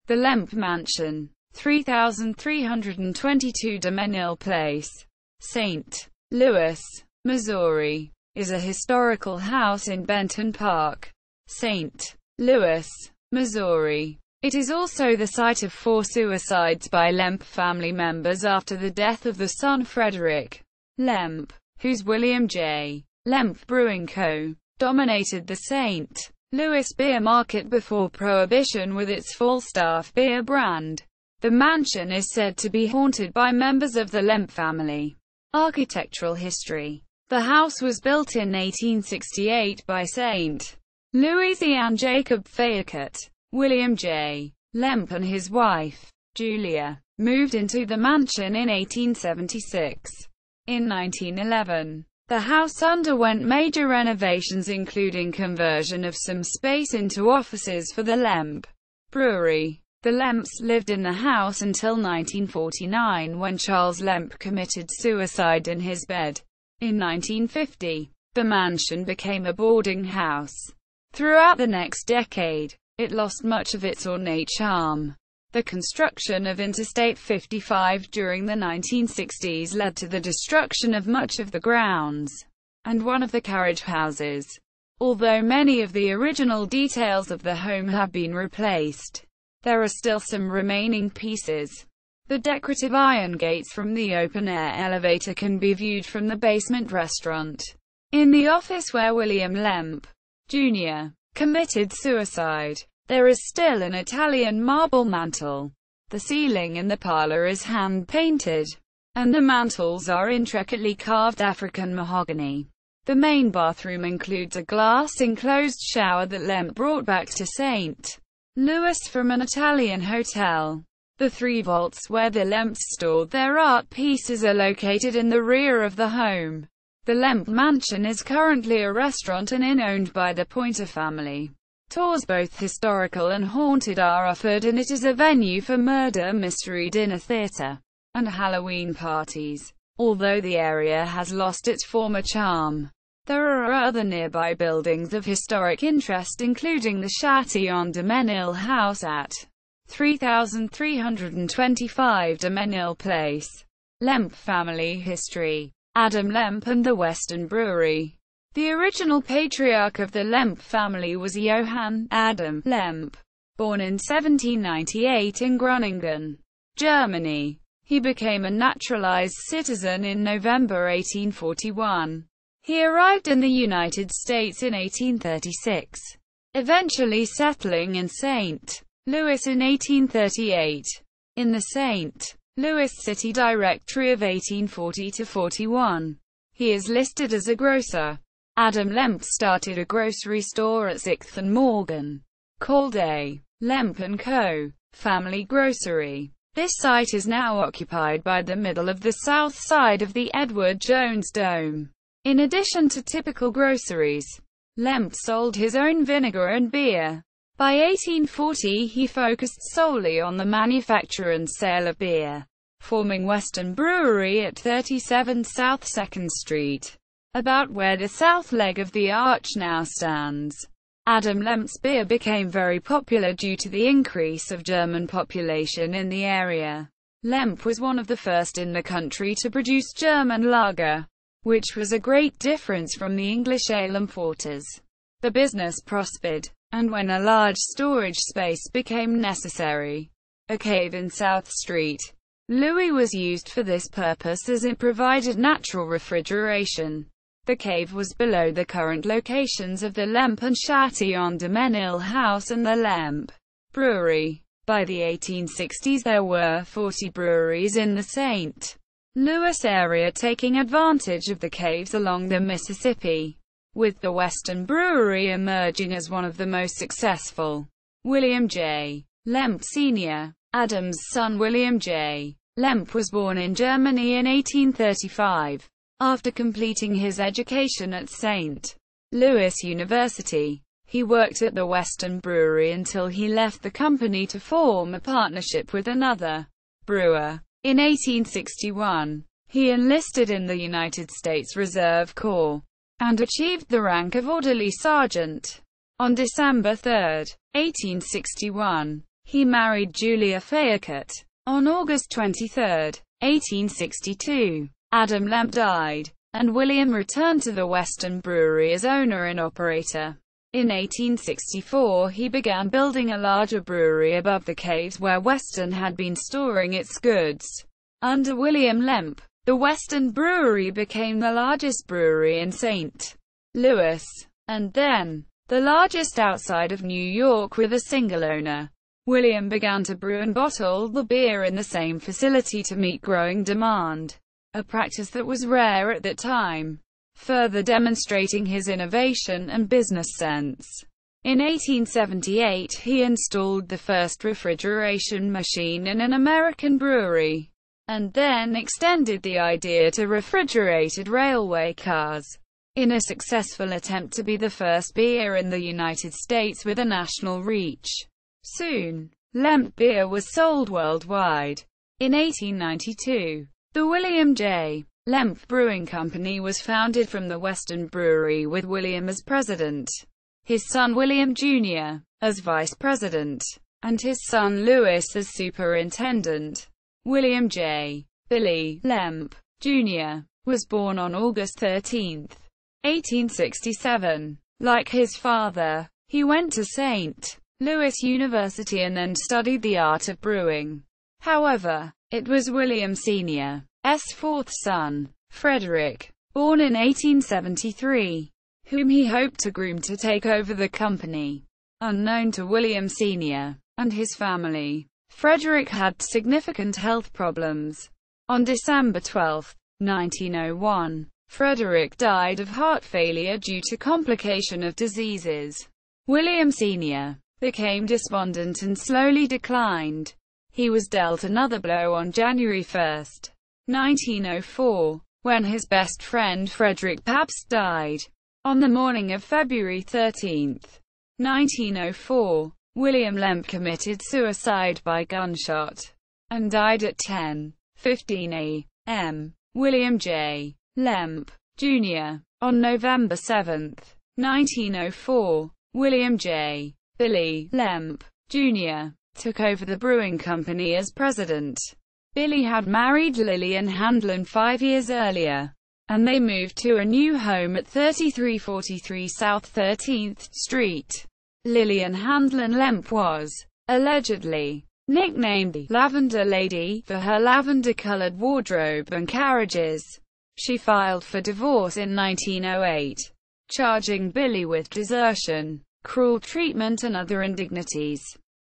The Lemp Mansion, 3322 DeMenil Place, St. Louis, Missouri, is a historical house in Benton Park, St. Louis, Missouri. It is also the site of 4 suicides by Lemp family members after the death of the son Frederick Lemp, whose William J. Lemp Brewing Co. dominated the St. Louis beer market before Prohibition with its Falstaff beer brand. The mansion is said to be haunted by members of the Lemp family. Architectural history. The house was built in 1868 by St. Louisian Jacob Fayette. William J. Lemp and his wife, Julia, moved into the mansion in 1876. In 1911, the house underwent major renovations including conversion of some space into offices for the Lemp Brewery. The Lemps lived in the house until 1949 when Charles Lemp committed suicide in his bed. In 1950, the mansion became a boarding house. Throughout the next decade, it lost much of its ornate charm. The construction of Interstate 55 during the 1960s led to the destruction of much of the grounds and one of the carriage houses. Although many of the original details of the home have been replaced, there are still some remaining pieces. The decorative iron gates from the open-air elevator can be viewed from the basement restaurant. In the office where William Lemp, Jr. committed suicide, there is still an Italian marble mantel. The ceiling in the parlor is hand-painted, and the mantels are intricately carved African mahogany. The main bathroom includes a glass-enclosed shower that Lemp brought back to St. Louis from an Italian hotel. The 3 vaults where the Lemps stored their art pieces are located in the rear of the home. The Lemp Mansion is currently a restaurant and inn owned by the Pointer family. Tours both historical and haunted are offered, and it is a venue for murder mystery dinner theater and Halloween parties. Although the area has lost its former charm, there are other nearby buildings of historic interest including the Châtillon DeMenil House at 3325 DeMenil Place. Lemp family history. Adam Lemp and the Western Brewery. The original patriarch of the Lemp family was Johann Adam Lemp, born in 1798 in Groningen, Germany. He became a naturalized citizen in November 1841. He arrived in the United States in 1836, eventually settling in St. Louis in 1838. In the St. Louis City Directory of 1840-41, he is listed as a grocer. Adam Lemp started a grocery store at 6th and Morgan, called a Lemp & Co. family grocery. This site is now occupied by the middle of the south side of the Edward Jones Dome. In addition to typical groceries, Lemp sold his own vinegar and beer. By 1840 he focused solely on the manufacture and sale of beer, forming Western Brewery at 37 South 2nd Street, about where the south leg of the arch now stands. Adam Lemp's beer became very popular due to the increase of German population in the area. Lemp was one of the first in the country to produce German lager, which was a great difference from the English ale and porters. The business prospered, and when a large storage space became necessary, a cave in South Street, Louis was used for this purpose as it provided natural refrigeration. The cave was below the current locations of the Lemp and Châtillon DeMenil House and the Lemp Brewery. By the 1860s there were 40 breweries in the St. Louis area taking advantage of the caves along the Mississippi, with the Western Brewery emerging as one of the most successful. William J. Lemp Sr., Adam's son William J. Lemp was born in Germany in 1835. After completing his education at St. Louis University, he worked at the Western Brewery until he left the company to form a partnership with another brewer. In 1861, he enlisted in the United States Reserve Corps and achieved the rank of orderly sergeant. On December 3, 1861, He married Julia Fayette. On August 23, 1862, Adam Lemp died, and William returned to the Western Brewery as owner and operator. In 1864 he began building a larger brewery above the caves where Western had been storing its goods. Under William Lemp, the Western Brewery became the largest brewery in St. Louis, and then the largest outside of New York with a single owner. William began to brew and bottle the beer in the same facility to meet growing demand, a practice that was rare at that time, further demonstrating his innovation and business sense. In 1878 he installed the first refrigeration machine in an American brewery, and then extended the idea to refrigerated railway cars, in a successful attempt to be the first beer in the United States with a national reach. Soon, Lemp beer was sold worldwide. In 1892, the William J. Lemp Brewing Company was founded from the Western Brewery with William as president, his son William Jr. as vice president, and his son Louis as superintendent. William J. Billy Lemp, Jr. was born on August 13, 1867. Like his father, he went to St. Louis University and then studied the art of brewing. However, it was William Sr.'s fourth son, Frederick, born in 1873, whom he hoped to groom to take over the company. Unknown to William Sr. and his family, Frederick had significant health problems. On December 12, 1901, Frederick died of heart failure due to complication of diseases. William Sr. became despondent and slowly declined. He was dealt another blow on January 1, 1904, when his best friend Frederick Pabst died. On the morning of February 13, 1904, William Lemp committed suicide by gunshot, and died at 10:15 a.m. William J. Lemp, Jr. On November 7, 1904, William J. Billy Lemp, Jr. took over the brewing company as president. Billy had married Lillian Handlin 5 years earlier, and they moved to a new home at 3343 South 13th Street. Lillian Handlin Lemp was, allegedly, nicknamed the Lavender Lady for her lavender-colored wardrobe and carriages. She filed for divorce in 1908, charging Billy with desertion, cruel treatment and other indignities.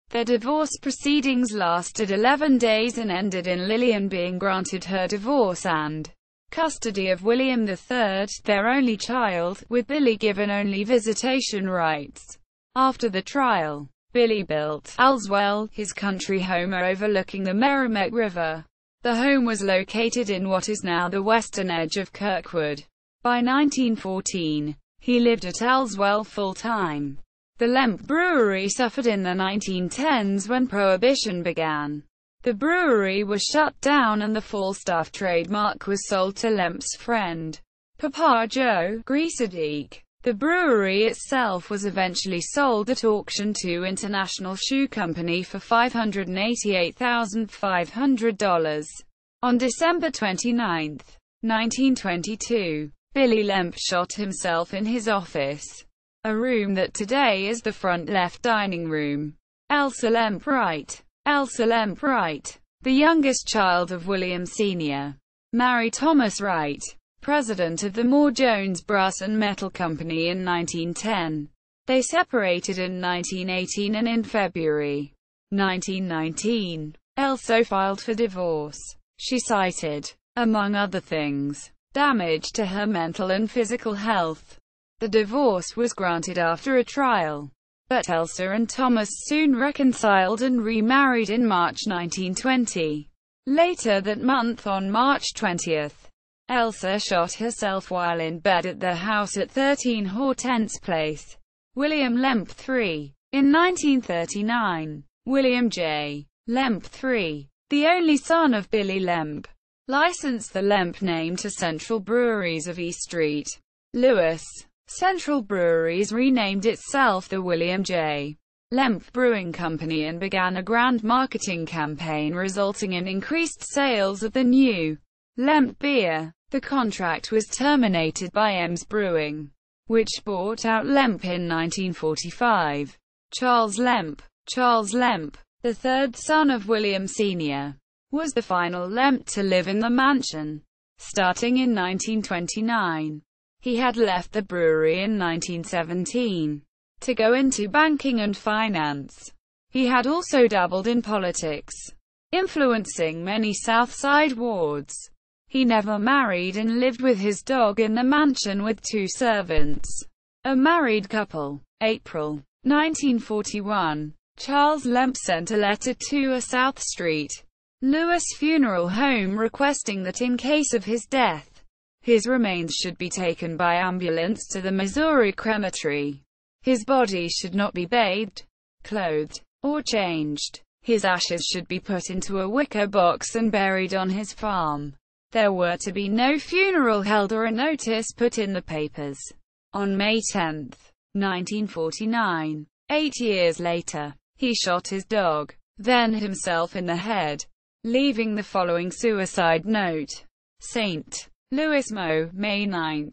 Their divorce proceedings lasted 11 days and ended in Lillian being granted her divorce and custody of William III, their only child, with Billy given only visitation rights. After the trial, Billy built Allswell, his country home overlooking the Merrimack River. The home was located in what is now the western edge of Kirkwood. By 1914, he lived at Allswell full-time. The Lemp Brewery suffered in the 1910s when Prohibition began. The brewery was shut down and the Falstaff trademark was sold to Lemp's friend, Papa Joe Greasedike. The brewery itself was eventually sold at auction to International Shoe Company for $588,500. On December 29, 1922, Billy Lemp shot himself in his office, a room that today is the front left dining room. Elsa Lemp Wright. Elsa Lemp Wright, the youngest child of William Sr., married Thomas Wright, president of the Moore Jones Brass and Metal Company in 1910. They separated in 1918 and in February 1919, Elsa filed for divorce. She cited, among other things, damage to her mental and physical health. The divorce was granted after a trial, but Elsa and Thomas soon reconciled and remarried in March 1920. Later that month, on March 20, Elsa shot herself while in bed at their house at 13 Hortense Place. William Lemp III. In 1939, William J. Lemp III, the only son of Billy Lemp, licensed the Lemp name to Central Breweries of East St. Louis. Central Breweries renamed itself the William J. Lemp Brewing Company and began a grand marketing campaign resulting in increased sales of the new Lemp beer. The contract was terminated by Ems Brewing, which bought out Lemp in 1945. Charles Lemp, the third son of William Sr., was the final Lemp to live in the mansion. Starting in 1929, he had left the brewery in 1917 to go into banking and finance. He had also dabbled in politics, influencing many South Side wards. He never married and lived with his dog in the mansion with 2 servants. A married couple. April 1941. Charles Lemp sent a letter to a South Street, Louis funeral home requesting that in case of his death, his remains should be taken by ambulance to the Missouri crematory. His body should not be bathed, clothed, or changed. His ashes should be put into a wicker box and buried on his farm. There were to be no funeral held or a notice put in the papers. On May 10, 1949, 8 years later, he shot his dog, then himself in the head, leaving the following suicide note. St. Louis, May 9,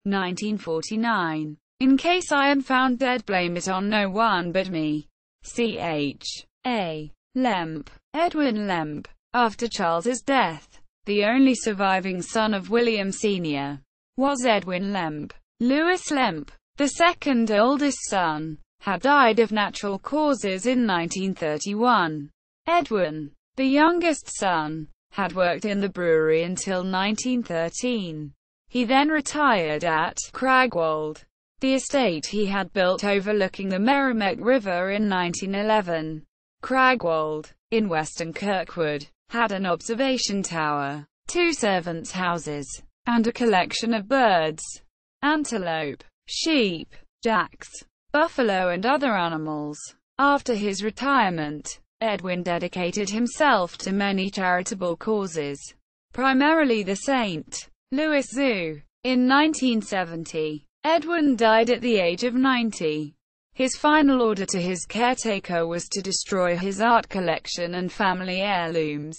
1949. In case I am found dead, blame it on no one but me. C.H.A. Lemp. Edwin Lemp. After Charles's death, the only surviving son of William Sr. was Edwin Lemp. Louis Lemp, the second oldest son, had died of natural causes in 1931. Edwin, the youngest son, had worked in the brewery until 1913. He then retired at Cragwold, the estate he had built overlooking the Merrimack River in 1911. Cragwold, in western Kirkwood, had an observation tower, 2 servants' houses, and a collection of birds, antelope, sheep, jacks, buffalo and other animals. After his retirement, Edwin dedicated himself to many charitable causes, primarily the St. Louis Zoo. In 1970, Edwin died at the age of 90. His final order to his caretaker was to destroy his art collection and family heirlooms.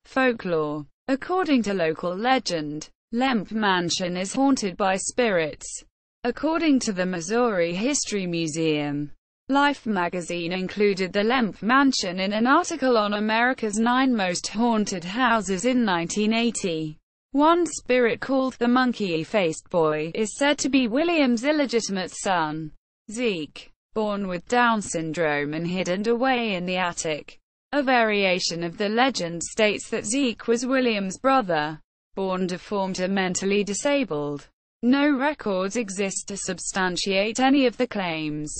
Folklore. According to local legend, Lemp Mansion is haunted by spirits. According to the Missouri History Museum, Life magazine included the Lemp Mansion in an article on America's 9 most haunted houses in 1980. One spirit called the Monkey-Faced Boy is said to be William's illegitimate son, Zeke, born with Down syndrome and hidden away in the attic. A variation of the legend states that Zeke was William's brother, born deformed or mentally disabled. No records exist to substantiate any of the claims.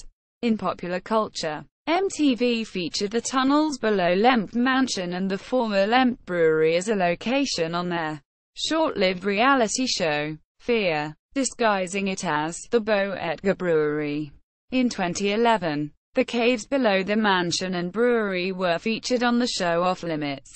In popular culture, MTV featured the tunnels below Lemp Mansion and the former Lemp Brewery as a location on their short-lived reality show, Fear, disguising it as the Bo Edgar Brewery. In 2011, the caves below the mansion and brewery were featured on the show Off Limits,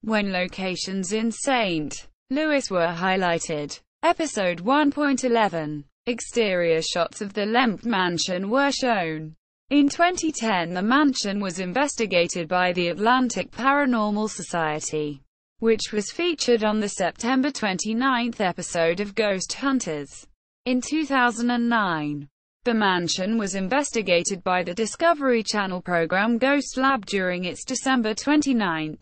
when locations in St. Louis were highlighted. Episode 1.11. Exterior shots of the Lemp Mansion were shown. In 2010, the mansion was investigated by the Atlantic Paranormal Society, which was featured on the September 29 episode of Ghost Hunters. In 2009, the mansion was investigated by the Discovery Channel program Ghost Lab during its December 29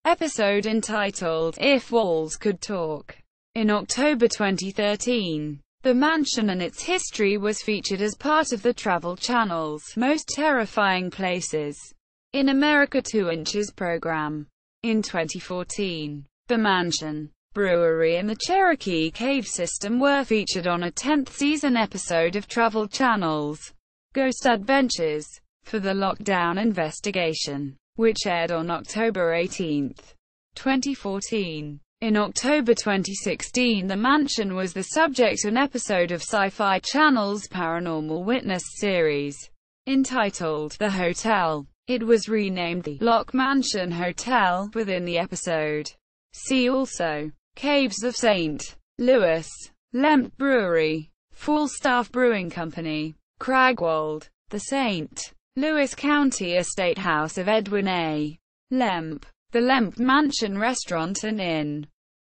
episode entitled If Walls Could Talk. In October 2013, the mansion and its history was featured as part of the Travel Channel's Most Terrifying Places in America 2 Inches program. In 2014, the mansion, brewery and the Cherokee Cave system were featured on a 10th season episode of Travel Channel's Ghost Adventures for the Lockdown Investigation, which aired on October 18, 2014. In October 2016, the mansion was the subject of an episode of Sci-Fi Channel's Paranormal Witness series, entitled The Hotel. It was renamed the Lock Mansion Hotel within the episode. See also, Caves of St. Louis, Lemp Brewery, Falstaff Brewing Company, Cragwold, the St. Lewis County Estate House of Edwin A. Lemp. The Lemp Mansion Restaurant and Inn.